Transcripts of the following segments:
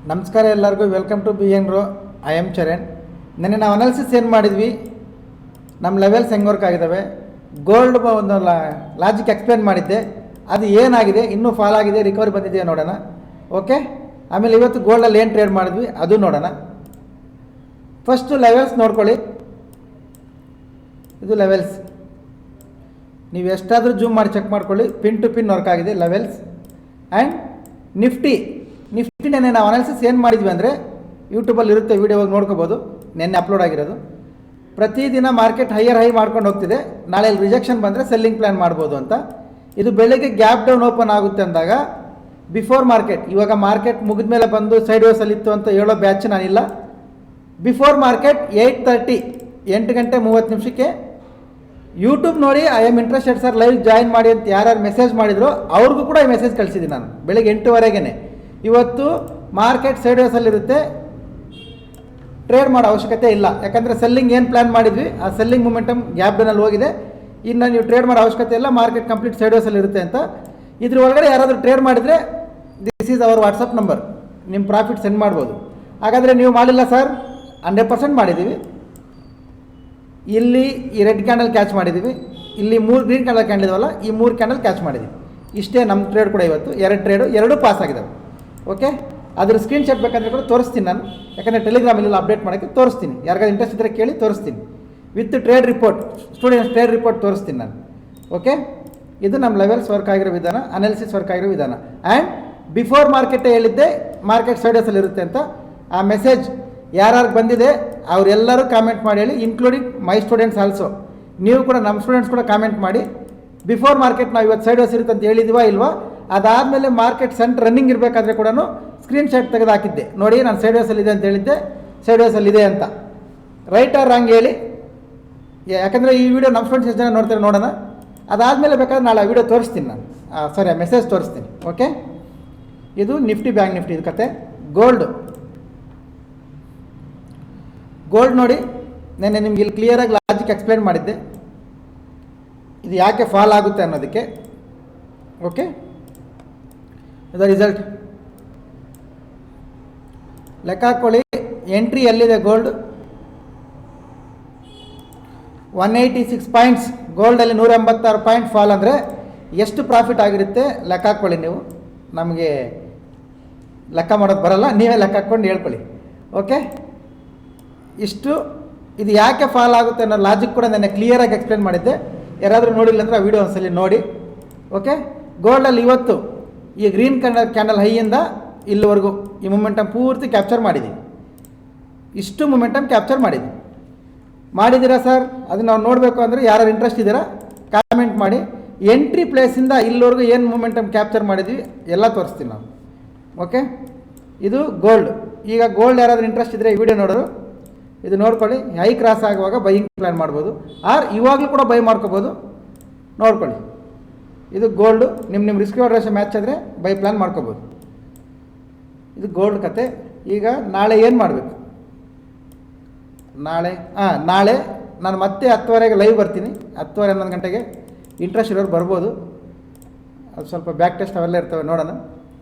ನಮಸ್ಕಾರ ಎಲ್ಲರಿಗೂ, welcome to BN Ro. I am Charan. ನೆನ್ನೆ ನಾವು ಅನಾಲಿಸಿಸ್ ಏನು ಮಾಡಿದ್ವಿ, ನಮ್ಮ ಲೆವೆಲ್ಸ್ ಹೆಂಗೆ ವರ್ಕ್ ಆಗಿದ್ದಾವೆ, ಗೋಲ್ಡ್ ಒಂದು ಲಾಜಿಕ್ ಎಕ್ಸ್ಪ್ಲೇನ್ ಮಾಡಿದ್ದೆ. ಅದು ಏನಾಗಿದೆ, ಇನ್ನೂ ಫಾಲ್ ಆಗಿದೆ, ರಿಕವರಿ ಬಂದಿದೆಯಾ ನೋಡೋಣ. ಓಕೆ, ಆಮೇಲೆ ಇವತ್ತು ಗೋಲ್ಡಲ್ಲಿ ಏನು ಟ್ರೇಡ್ ಮಾಡಿದ್ವಿ ಅದು ನೋಡೋಣ. ಫಸ್ಟು ಲೆವೆಲ್ಸ್ ನೋಡ್ಕೊಳ್ಳಿ. ಇದು ಲೆವೆಲ್ಸ್, ನೀವು ಎಷ್ಟಾದರೂ ಜೂಮ್ ಮಾಡಿ ಚೆಕ್ ಮಾಡ್ಕೊಳ್ಳಿ. ಪಿನ್ ಟು ಪಿನ್ ವರ್ಕ್ ಆಗಿದೆ ಲೆವೆಲ್ಸ್. ಆ್ಯಂಡ್ ನಿಫ್ಟಿನೇ ನಾವು ಅನಾಲಿಸಿಸ್ ಏನು ಮಾಡಿದ್ವಿ ಅಂದರೆ, ಯೂಟ್ಯೂಬಲ್ಲಿ ಇರುತ್ತೆ, ವೀಡಿಯೋ ಹೋಗಿ ನೋಡ್ಕೋಬೋದು. ನೆನ್ನೆ ಅಪ್ಲೋಡ್ ಆಗಿರೋದು. ಪ್ರತಿದಿನ ಮಾರ್ಕೆಟ್ ಹೈಯರ್ ಹೈ ಮಾಡ್ಕೊಂಡು ಹೋಗ್ತಿದೆ. ನಾಳೆ ರಿಜೆಕ್ಷನ್ ಬಂದರೆ ಸೆಲ್ಲಿಂಗ್ ಪ್ಲ್ಯಾನ್ ಮಾಡ್ಬೋದು ಅಂತ. ಇದು ಬೆಳಗ್ಗೆ ಗ್ಯಾಪ್ ಡೌನ್ ಓಪನ್ ಆಗುತ್ತೆ ಅಂದಾಗ ಬಿಫೋರ್ ಮಾರ್ಕೆಟ್, ಇವಾಗ ಮಾರ್ಕೆಟ್ ಮುಗಿದ ಮೇಲೆ ಬಂದು ಸೈಡ್ ವೇಸಲ್ಲಿತ್ತು ಅಂತ ಹೇಳೋ ಬ್ಯಾಚ್ ನಾನಿಲ್ಲ. ಬಿಫೋರ್ ಮಾರ್ಕೆಟ್ 8:30 8 ಗಂಟೆ 30 ನಿಮಿಷಕ್ಕೆ ಯೂಟ್ಯೂಬ್ ನೋಡಿ I am interested sir live join ಮಾಡಿ ಅಂತ ಯಾರ್ಯಾರು ಮೆಸೇಜ್ ಮಾಡಿದ್ರು ಅವ್ರಿಗೂ ಕೂಡ ಈ ಮೆಸೇಜ್ ಕಳಿಸಿದ್ದೀನಿ ನಾನು. ಬೆಳಗ್ಗೆ 8:00 ಇವತ್ತು ಮಾರ್ಕೆಟ್ ಸೈಡ್ ವೇಸಲ್ಲಿರುತ್ತೆ, ಟ್ರೇಡ್ ಮಾಡೋ ಅವಶ್ಯಕತೆ ಇಲ್ಲ. ಯಾಕಂದರೆ ಸೆಲ್ಲಿಂಗ್ ಏನು ಪ್ಲ್ಯಾನ್ ಮಾಡಿದ್ವಿ ಆ ಸೆಲ್ಲಿಂಗ್ ಮೂಮೆಂಟಮ್ ಗ್ಯಾಪ್ ಡೌನಲ್ಲಿ ಹೋಗಿದೆ. ಇನ್ನು ನೀವು ಟ್ರೇಡ್ ಮಾಡೋ ಅವಶ್ಯಕತೆ ಇಲ್ಲ, ಮಾರ್ಕೆಟ್ ಕಂಪ್ಲೀಟ್ ಸೈಡ್ ವೇಸಲ್ಲಿ ಇರುತ್ತೆ ಅಂತ. ಇದ್ರ ಒಳಗಡೆ ಯಾರಾದರೂ ಟ್ರೇಡ್ ಮಾಡಿದರೆ this is our WhatsApp number, ನಿಮ್ಮ ಪ್ರಾಫಿಟ್ ಸೆಂಡ್ ಮಾಡ್ಬೋದು. ಹಾಗಾದರೆ ನೀವು ಮಾಡಿಲ್ಲ ಸರ್, 100% ಮಾಡಿದ್ದೀವಿ. ಇಲ್ಲಿ ಈ ರೆಡ್ ಕ್ಯಾಂಡಲ್ ಕ್ಯಾಚ್ ಮಾಡಿದ್ದೀವಿ, ಇಲ್ಲಿ 3 ಗ್ರೀನ್ ಕ್ಯಾಂಡಲ್ ಕ್ಯಾಂಡಲ್ ಇದವಲ್ಲ, ಈ 3 ಕ್ಯಾಂಡಲ್ ಕ್ಯಾಚ್ ಮಾಡಿದ್ದೀವಿ. ಇಷ್ಟೇ ನಮ್ಮ ಟ್ರೇಡ್ ಕೂಡ ಇವತ್ತು. 2 ಟ್ರೇಡು 2 ಪಾಸ್ ಆಗಿದ್ದಾವೆ. ಓಕೆ, ಅದ್ರ ಸ್ಕ್ರೀನ್ಶಾಟ್ ಬೇಕಂದರೆ ಕೂಡ ತೋರಿಸ್ತೀನಿ ನಾನು. ಯಾಕಂದರೆ ಟೆಲಿಗ್ರಾಮಲ್ಲಿ ಅಪ್ಡೇಟ್ ಮಾಡೋಕ್ಕೆ ತೋರಿಸ್ತೀನಿ. ಯಾರಿಗಾದ್ರು ಇಂಟ್ರೆಸ್ಟ್ ಇದ್ದರೆ ಕೇಳಿ ತೋರಿಸ್ತೀನಿ. With trade report, students trade report ತೋರಿಸ್ತೀನಿ ನಾನು. ಓಕೆ, ಇದು ನಮ್ಮ ಲೆವೆಲ್ಸ್ ವರ್ಕ್ ಆಗಿರೋ ವಿಧಾನ, ಅನಾಲಿಸಿಸ್ ವರ್ಕ್ ಆಗಿರೋ ವಿಧಾನ. ಆ್ಯಂಡ್ ಬಿಫೋರ್ ಮಾರ್ಕೆಟೇ ಹೇಳಿದ್ದೆ ಮಾರ್ಕೆಟ್ ಸೈಡಸಲ್ಲಿ ಇರುತ್ತೆ ಅಂತ. ಆ ಮೆಸೇಜ್ ಯಾರ್ಯಾರು ಬಂದಿದೆ ಅವರೆಲ್ಲರೂ ಕಾಮೆಂಟ್ ಮಾಡಿ ಹೇಳಿ, ಇನ್ಕ್ಲೂಡಿಂಗ್ ಮೈ ಸ್ಟೂಡೆಂಟ್ಸ್ ಆಲ್ಸೋ. ನೀವು ಕೂಡ ನಮ್ಮ ಸ್ಟೂಡೆಂಟ್ಸ್ ಕೂಡ ಕಾಮೆಂಟ್ ಮಾಡಿ, ಬಿಫೋರ್ ಮಾರ್ಕೆಟ್ ನಾವು ಇವತ್ತು ಸೈಡ್ ವೇಸ್ ಇರುತ್ತೆ ಅಂತ ಹೇಳಿದ್ವಾ ಇಲ್ವಾ. ಅದಾದಮೇಲೆ ಮಾರ್ಕೆಟ್ ಸೆಂಟ್ ರನ್ನಿಂಗ್ ಇರಬೇಕಾದ್ರೆ ಕೂಡ ಸ್ಕ್ರೀನ್ಶಾಟ್ ತೆಗೆದು ಹಾಕಿದ್ದೆ ನೋಡಿ, ನಾನು ಸೈಡ್ ವೇಸಲ್ಲಿದೆ ಅಂತ ಹೇಳಿದ್ದೆ, ಸೈಡ್ ವೇಸಲ್ಲಿದೆ ಅಂತ. ರೈಟ್ ಆರ್ ರಾಂಗ್ ಹೇಳಿ, ಯಾಕಂದರೆ ಈ ವಿಡಿಯೋ ನಮ್ಮ ಸ್ಟೂಡೆಂಟ್ಸ್ ಎಷ್ಟು ಜನ ನೋಡ್ತಾರೆ ನೋಡೋಣ. ಅದಾದಮೇಲೆ ಬೇಕಾದ್ರೆ ನಾಳೆ ಆ ವಿಡಿಯೋ ತೋರಿಸ್ತೀನಿ ನಾನು, ಸಾರಿ ಆ ಮೆಸೇಜ್ ತೋರಿಸ್ತೀನಿ. ಓಕೆ, ಇದು ನಿಫ್ಟಿ ಬ್ಯಾಂಕ್ ನಿಫ್ಟಿ ಇದು ಕತೆ. ಗೋಲ್ಡ್ ನೋಡಿ, ನೆನ್ನೆ ನಿಮ್ಗೆ ಇಲ್ಲಿ ಕ್ಲಿಯರಾಗಿ ಲಾಜಿಕ್ ಎಕ್ಸ್ಪ್ಲೇನ್ ಮಾಡಿದ್ದೆ, ಇದು ಯಾಕೆ ಫಾಲ್ ಆಗುತ್ತೆ ಅನ್ನೋದಕ್ಕೆ. ಓಕೆ, ಇದು ರಿಸಲ್ಟ್ ಲೆಕ್ಕ ಹಾಕ್ಕೊಳ್ಳಿ. ಎಂಟ್ರಿ ಎಲ್ಲಿದೆ ಗೋಲ್ಡ್, 186 ಪಾಯಿಂಟ್ಸ್. ಗೋಲ್ಡಲ್ಲಿ 186 ಪಾಯಿಂಟ್ ಫಾಲ್ ಅಂದರೆ ಎಷ್ಟು ಪ್ರಾಫಿಟ್ ಆಗಿರುತ್ತೆ ಲೆಕ್ಕ ಹಾಕ್ಕೊಳ್ಳಿ ನೀವು. ನಮಗೆ ಲೆಕ್ಕ ಮಾಡೋದು ಬರಲ್ಲ, ನೀವೇ ಲೆಕ್ಕ ಹಾಕ್ಕೊಂಡು ಹೇಳ್ಕೊಳ್ಳಿ. ಓಕೆ, ಇಷ್ಟು. ಇದು ಯಾಕೆ ಫಾಲ್ ಆಗುತ್ತೆ ಅನ್ನೋ ಲಾಜಿಕ್ ಕೂಡ ನಾನು ಕ್ಲಿಯರಾಗಿ ಎಕ್ಸ್ಪ್ಲೇನ್ ಮಾಡಿದ್ದೆ. ಯಾರಾದರೂ ನೋಡಿಲ್ಲ ಅಂದರೆ ಆ ವಿಡಿಯೋ ಒಂದ್ಸಲಿ ನೋಡಿ. ಓಕೆ, ಗೋಲ್ಡಲ್ಲಿ ಇವತ್ತು ಈ ಗ್ರೀನ್ ಕ್ಯಾಂಡಲ್ ಹೈಯಿಂದ ಇಲ್ಲಿವರೆಗೂ ಈ ಮೂಮೆಂಟಮ್ ಪೂರ್ತಿ ಕ್ಯಾಪ್ಚರ್ ಮಾಡಿದ್ದೀವಿ. ಇಷ್ಟು ಮೂಮೆಂಟಮ್ ಕ್ಯಾಪ್ಚರ್ ಮಾಡಿದ್ದೀರಾ ಸರ್, ಅದು ನಾವು ನೋಡಬೇಕು ಅಂದರೆ ಯಾರು ಇಂಟ್ರೆಸ್ಟ್ ಇದ್ದೀರಾ ಕಾಮೆಂಟ್ ಮಾಡಿ. ಎಂಟ್ರಿ ಪ್ಲೇಸಿಂದ ಇಲ್ಲಿವರೆಗೂ ಏನು ಮೂಮೆಂಟಮ್ ಕ್ಯಾಪ್ಚರ್ ಮಾಡಿದ್ವಿ ಎಲ್ಲ ತೋರಿಸ್ತೀವಿ ನಾವು. ಓಕೆ, ಇದು ಗೋಲ್ಡ್. ಈಗ ಗೋಲ್ಡ್ ಯಾರಾದರೂ ಇಂಟ್ರೆಸ್ಟ್ ಇದ್ದರೆ ಈ ವಿಡಿಯೋ ನೋಡೋರು ಇದು ನೋಡ್ಕೊಳ್ಳಿ. ಹೈ ಕ್ರಾಸ್ ಆಗುವಾಗ ಬೈಯಿಂಗ್ ಪ್ಲ್ಯಾನ್ ಮಾಡ್ಬೋದು, ಆರ್ ಇವಾಗಲೂ ಕೂಡ ಬೈ ಮಾಡ್ಕೋಬೋದು. ನೋಡ್ಕೊಳ್ಳಿ, ಇದು ಗೋಲ್ಡು. ನಿಮ್ಮ ರಿಸ್ಕ್ ರಿವಾರ್ಡ್ ರೇಷಿಯೋ ಮ್ಯಾಚ್ ಆದರೆ ಬೈ ಪ್ಲ್ಯಾನ್ ಮಾಡ್ಕೋಬೋದು. ಇದು ಗೋಲ್ಡ್ ಕತೆ. ಈಗ ನಾಳೆ ಏನು ಮಾಡಬೇಕು, ನಾಳೆ ನಾನು ಮತ್ತೆ 10:30ಗೆ ಲೈವ್ ಬರ್ತೀನಿ. 10:30 11 ಗಂಟೆಗೆ ಇಂಟ್ರೆಸ್ಟ್ ಇರೋರು ಬರ್ಬೋದು. ಅದು ಸ್ವಲ್ಪ ಬ್ಯಾಕ್ ಟೆಸ್ಟ್ ಅವೆಲ್ಲ ಇರ್ತವೆ, ನೋಡೋಣ.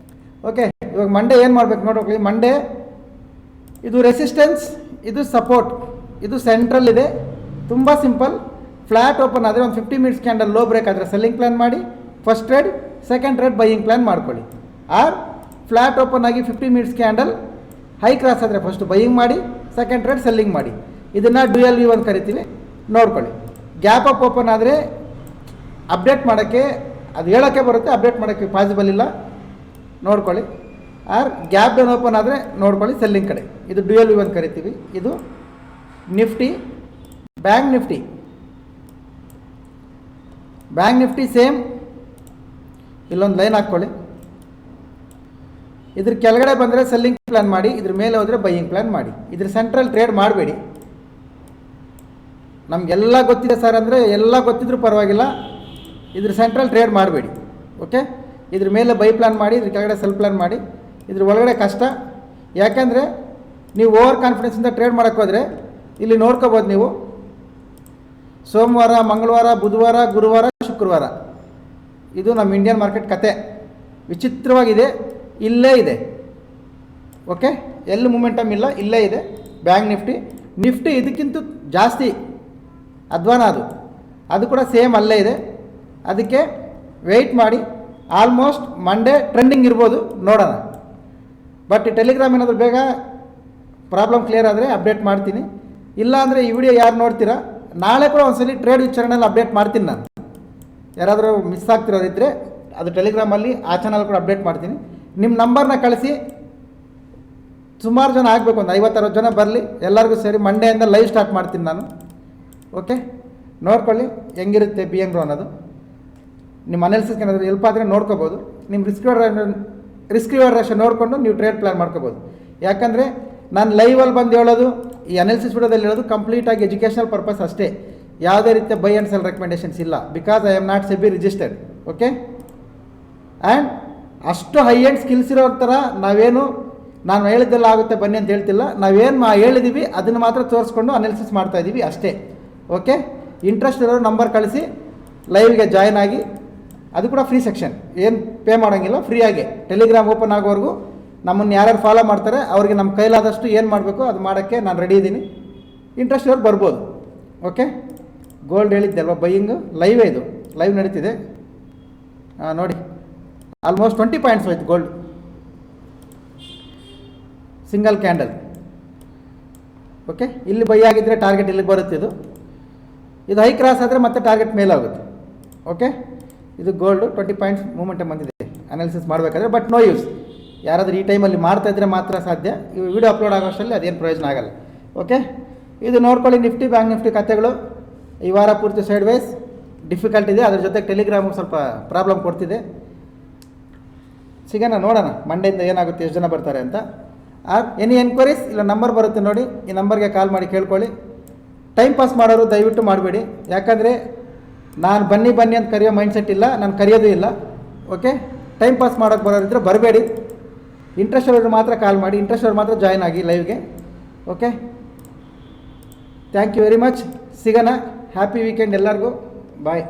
ಓಕೆ, ಇವಾಗ ಮಂಡೇ ಏನು ಮಾಡಬೇಕು ನೋಡ್ಕೊಳ್ಳಿ. ಮಂಡೇ ಇದು ರೆಸಿಸ್ಟೆನ್ಸ್, ಇದು ಸಪೋರ್ಟ್, ಇದು ಸೆಂಟ್ರಲ್ ಇದೆ. ತುಂಬ ಸಿಂಪಲ್. ಫ್ಲ್ಯಾಟ್ ಓಪನ್ ಆದರೆ ಒಂದು 50 ಮಿನಿಟ್ಸ್ ಕ್ಯಾಂಡಲ್ ಲೋ ಬ್ರೇಕ್ ಆದರೆ ಸೆಲ್ಲಿಂಗ್ ಪ್ಲ್ಯಾನ್ ಮಾಡಿ, first trade, second trade buying plan ಮಾಡ್ಕೊಳ್ಳಿ. ಆರ್ ಫ್ಲ್ಯಾಟ್ ಓಪನ್ ಆಗಿ 50 ಮಿನಿಟ್ಸ್ ಕ್ಯಾಂಡಲ್ ಹೈ ಕ್ರಾಸ್ ಆದರೆ ಫಸ್ಟ್ ಬೈಯಿಂಗ್ ಮಾಡಿ, ಸೆಕೆಂಡ್ ಟ್ರೇಡ್ ಸೆಲ್ಲಿಂಗ್ ಮಾಡಿ. ಇದನ್ನು ಡ್ಯುಯಲ್ ವ್ಯೂ ಅಂತ ಕರಿತೀವಿ, ನೋಡ್ಕೊಳ್ಳಿ. ಗ್ಯಾಪ್ ಅಪ್ ಓಪನ್ ಆದರೆ ಅಪ್ಡೇಟ್ ಮಾಡೋಕ್ಕೆ ಅದು ಹೇಳೋಕ್ಕೆ ಬರುತ್ತೆ, ಅಪ್ಡೇಟ್ ಮಾಡೋಕ್ಕೆ ಪಾಸಿಬಲ್ ಇಲ್ಲ, ನೋಡ್ಕೊಳ್ಳಿ. ಆರ್ ಗ್ಯಾಪ್ ಡೌನ್ ಓಪನ್ ಆದರೆ ನೋಡ್ಕೊಳ್ಳಿ ಸೆಲ್ಲಿಂಗ್ ಕಡೆ. ಇದು ಡ್ಯುಯಲ್ ವ್ಯೂ ಅಂತ ಕರಿತೀವಿ. ಇದು ನಿಫ್ಟಿ. Bank Nifty same. ಇಲ್ಲೊಂದು ಲೈನ್ ಹಾಕ್ಕೊಳ್ಳಿ. ಇದ್ರ ಕೆಳಗಡೆ ಬಂದರೆ ಸೆಲ್ಲಿಂಗ್ ಪ್ಲ್ಯಾನ್ ಮಾಡಿ, ಇದ್ರ ಮೇಲೆ ಹೋದರೆ ಬೈಯಿಂಗ್ ಪ್ಲ್ಯಾನ್ ಮಾಡಿ. ಇದ್ರ ಸೆಂಟ್ರಲ್ ಟ್ರೇಡ್ ಮಾಡಬೇಡಿ. ನಮಗೆಲ್ಲ ಗೊತ್ತಿದೆ ಸರ್ ಅಂದರೆ ಎಲ್ಲ ಗೊತ್ತಿದ್ರೂ ಪರವಾಗಿಲ್ಲ, ಇದ್ರ ಸೆಂಟ್ರಲ್ ಟ್ರೇಡ್ ಮಾಡಬೇಡಿ. ಓಕೆ, ಇದ್ರ ಮೇಲೆ ಬೈ ಪ್ಲ್ಯಾನ್ ಮಾಡಿ, ಇದ್ರ ಕೆಳಗಡೆ ಸೆಲ್ ಪ್ಲ್ಯಾನ್ ಮಾಡಿ. ಇದ್ರ ಒಳಗಡೆ ಕಷ್ಟ, ಯಾಕೆಂದರೆ ನೀವು ಓವರ್ ಕಾನ್ಫಿಡೆನ್ಸಿಂದ ಟ್ರೇಡ್ ಮಾಡೋಕ್ಕೆ ಹೋದರೆ ಇಲ್ಲಿ ನೋಡ್ಕೋಬೋದು ನೀವು. ಸೋಮವಾರ, ಮಂಗಳವಾರ, ಬುಧವಾರ, ಗುರುವಾರ, ಶುಕ್ರವಾರ, ಇದು ನಮ್ಮ ಇಂಡಿಯನ್ ಮಾರ್ಕೆಟ್ ಕತೆ. ವಿಚಿತ್ರವಾಗಿದೆ, ಇಲ್ಲೇ ಇದೆ. ಓಕೆ, ಎಲ್ಲಿ ಮೂಮೆಂಟಮ್ ಇಲ್ಲ, ಇಲ್ಲೇ ಇದೆ ಬ್ಯಾಂಕ್ ನಿಫ್ಟಿ ಇದಕ್ಕಿಂತ ಜಾಸ್ತಿ ಅಧ್ವಾನ ಅದು ಕೂಡ ಸೇಮ್ ಅಲ್ಲೇ ಇದೆ. ಅದಕ್ಕೆ ವೆಯ್ಟ್ ಮಾಡಿ, ಆಲ್ಮೋಸ್ಟ್ ಮಂಡೇ ಟ್ರೆಂಡಿಂಗ್ ಇರ್ಬೋದು, ನೋಡೋಣ. ಬಟ್ ಈ ಟೆಲಿಗ್ರಾಮ್ ಏನಾದರೂ ಬೇಗ ಪ್ರಾಬ್ಲಮ್ ಕ್ಲಿಯರ್ ಆದರೆ ಅಪ್ಡೇಟ್ ಮಾಡ್ತೀನಿ. ಇಲ್ಲ ಅಂದರೆ ಈ ವಿಡಿಯೋ ಯಾರು ನೋಡ್ತೀರಾ, ನಾಳೆ ಕೂಡ ಒಂದ್ಸಲಿ ಟ್ರೇಡ್ ವಿಚಾರಣೆಯಲ್ಲಿ ಅಪ್ಡೇಟ್ ಮಾಡ್ತೀನಿ. ನಾನು ಯಾರಾದರೂ ಮಿಸ್ ಆಗ್ತಿರೋದಿದ್ದರೆ ಅದು ಟೆಲಿಗ್ರಾಮಲ್ಲಿ ಆ ಚಾನಲ್ ಕೂಡ ಅಪ್ಡೇಟ್ ಮಾಡ್ತೀನಿ. ನಿಮ್ಮ ನಂಬರ್ನ ಕಳಿಸಿ, ಸುಮಾರು ಜನ ಆಗಬೇಕು, ಒಂದು 50-60 ಜನ ಬರಲಿ, ಎಲ್ಲರಿಗೂ ಸೇರಿ ಮಂಡೆಯಿಂದ ಲೈವ್ ಸ್ಟಾರ್ಟ್ ಮಾಡ್ತೀನಿ ನಾನು. ಓಕೆ, ನೋಡ್ಕೊಳ್ಳಿ ಹೆಂಗಿರುತ್ತೆ BN Grow ಅನ್ನೋದು. ನಿಮ್ಮ ಅನಾಲಿಸಿಸ್ಗೆ ಏನಾದರೂ ಹೆಲ್ಪ್ ಆದರೆ ನೋಡ್ಕೋಬೋದು. ನಿಮ್ಮ ರಿಸ್ಕ್ ರಿವಾರ್ಡ್ ರೇಷೋ ನೋಡಿಕೊಂಡು ನೀವು ಟ್ರೇಡ್ ಪ್ಲಾನ್ ಮಾಡ್ಕೋಬೋದು. ಯಾಕಂದರೆ ನಾನು ಲೈವಲ್ಲಿ ಬಂದು ಹೇಳೋದು, ಈ ಅನಾಲಿಸಿಸ್ ವಿಡಿಯೋದಲ್ಲಿ ಹೇಳೋದು ಕಂಪ್ಲೀಟಾಗಿ ಎಜುಕೇಷನಲ್ ಪರ್ಪಸ್ ಅಷ್ಟೇ. ಯಾವುದೇ ರೀತಿಯ ಬೈ ಆ್ಯಂಡ್ ಸೆಲ್ ರೆಕಮೆಂಡೇಷನ್ಸ್ ಇಲ್ಲ, because I am not SEBI registered. Okay, and ಅಷ್ಟು ಹೈ ಎಂಡ್ ಸ್ಕಿಲ್ಸ್ ಇರೋ ಥರ ನಾವೇನು ನಾನು ಹೇಳಿದ್ದೆಲ್ಲ ಆಗುತ್ತೆ ಬನ್ನಿ ಅಂತ ಹೇಳ್ತಿಲ್ಲ. ನಾವೇನು ಹೇಳಿದ್ದೀವಿ ಅದನ್ನು ಮಾತ್ರ ತೋರಿಸ್ಕೊಂಡು ಅನಾಲಿಸಿಸ್ ಮಾಡ್ತಾಯಿದ್ದೀವಿ ಅಷ್ಟೇ. ಓಕೆ, ಇಂಟ್ರೆಸ್ಟ್ ಇರೋರು ನಂಬರ್ ಕಳಿಸಿ ಲೈವ್ಗೆ ಜಾಯ್ನ್ ಆಗಿ. ಅದು ಕೂಡ ಫ್ರೀ ಸೆಕ್ಷನ್, ಏನು ಪೇ ಮಾಡೋಂಗಿಲ್ಲ, ಫ್ರೀಯಾಗೆ ಟೆಲಿಗ್ರಾಮ್ ಓಪನ್ ಆಗೋವರೆಗೂ ನಮ್ಮನ್ನು ಯಾರ್ಯಾರು ಫಾಲೋ ಮಾಡ್ತಾರೆ ಅವ್ರಿಗೆ ನಮ್ಮ ಕೈಲಾದಷ್ಟು ಏನು ಮಾಡಬೇಕು ಅದು ಮಾಡೋಕ್ಕೆ ನಾನು ರೆಡಿ ಇದ್ದೀನಿ. ಇಂಟ್ರೆಸ್ಟ್ ಇರೋರು ಬರ್ಬೋದು. ಓಕೆ, ಗೋಲ್ಡ್ ಹೇಳಿದ್ದೆ ಅಲ್ವಾ, ಬೈಯಿಂಗ್ ಲೈವೇ, ಇದು ಲೈವ್ ನಡೀತಿದೆ ನೋಡಿ. ಆಲ್ಮೋಸ್ಟ್ 20 ಪಾಯಿಂಟ್ಸ್ ಹೋಯ್ತು ಗೋಲ್ಡ್, ಸಿಂಗಲ್ ಕ್ಯಾಂಡಲ್. ಓಕೆ, ಇಲ್ಲಿ ಬೈ ಆಗಿದ್ದರೆ ಟಾರ್ಗೆಟ್ ಇಲ್ಲಿಗೆ ಬರುತ್ತೆ. ಇದು ಹೈ ಕ್ರಾಸ್ ಆದರೆ ಮತ್ತೆ ಟಾರ್ಗೆಟ್ ಮೇಲೆ ಆಗುತ್ತೆ. ಓಕೆ, ಇದು ಗೋಲ್ಡು 20 ಪಾಯಿಂಟ್ಸ್ ಮೂಮೆಂಟಮ್ ಬಂದಿದೆ ಅನಾಲಿಸಿಸ್ ಮಾಡಬೇಕಾದ್ರೆ. ಬಟ್ ನೋ ಯೂಸ್, ಯಾರಾದರೂ ಈ ಟೈಮಲ್ಲಿ ಮಾಡ್ತಾಯಿದ್ರೆ ಮಾತ್ರ ಸಾಧ್ಯ. ಈ ವಿಡಿಯೋ ಅಪ್ಲೋಡ್ ಆಗೋ ಅಷ್ಟರಲ್ಲಿ ಅದೇನು ಪ್ರಯೋಜನ ಆಗಲ್ಲ. ಓಕೆ, ಇದು ನೋಡ್ಕೊಳ್ಳಿ. ಬ್ಯಾಂಕ್ ನಿಫ್ಟಿ ಕಥೆಗಳು ಈ ವಾರ ಪೂರ್ತಿ ಸೈಡ್ ವೈಸ್ ಡಿಫಿಕಲ್ಟ್ ಇದೆ. ಅದ್ರ ಜೊತೆಗೆ ಟೆಲಿಗ್ರಾಮು ಸ್ವಲ್ಪ ಪ್ರಾಬ್ಲಮ್ ಕೊಡ್ತಿದೆ. ಸಿಗೋಣ, ನೋಡೋಣ ಮಂಡೆಯಿಂದ ಏನಾಗುತ್ತೆ, ಎಷ್ಟು ಜನ ಬರ್ತಾರೆ ಅಂತ. ಎನಿ ಎನ್ಕ್ವೈರೀಸ್ ಇಲ್ಲ ನಂಬರ್ ಬರುತ್ತೆ ನೋಡಿ, ಈ ನಂಬರ್ಗೆ ಕಾಲ್ ಮಾಡಿ ಕೇಳ್ಕೊಳ್ಳಿ. ಟೈಮ್ ಪಾಸ್ ಮಾಡೋರು ದಯವಿಟ್ಟು ಮಾಡಬೇಡಿ, ಯಾಕಂದರೆ ನಾನು ಬನ್ನಿ ಅಂತ ಕರೆಯೋ ಮೈಂಡ್ಸೆಟ್ ಇಲ್ಲ, ನಾನು ಕರೆಯೋದು ಇಲ್ಲ. ಓಕೆ, ಟೈಮ್ ಪಾಸ್ ಮಾಡೋಕ್ಕೆ ಬರೋರಿದ್ದರೆ ಬರಬೇಡಿ. ಇಂಟ್ರೆಸ್ಟ್ ಅವ್ರಿಗೆ ಮಾತ್ರ ಕಾಲ್ ಮಾಡಿ, ಇಂಟ್ರೆಸ್ಟ್ ಅವ್ರು ಮಾತ್ರ ಜಾಯ್ನ್ ಆಗಿ ಲೈವ್ಗೆ. Okay, thank you very much. ಸಿಗೋಣ. ಹ್ಯಾಪಿ ವೀಕೆಂಡ್ ಎಲ್ಲರಿಗೂ. ಬಾಯ್.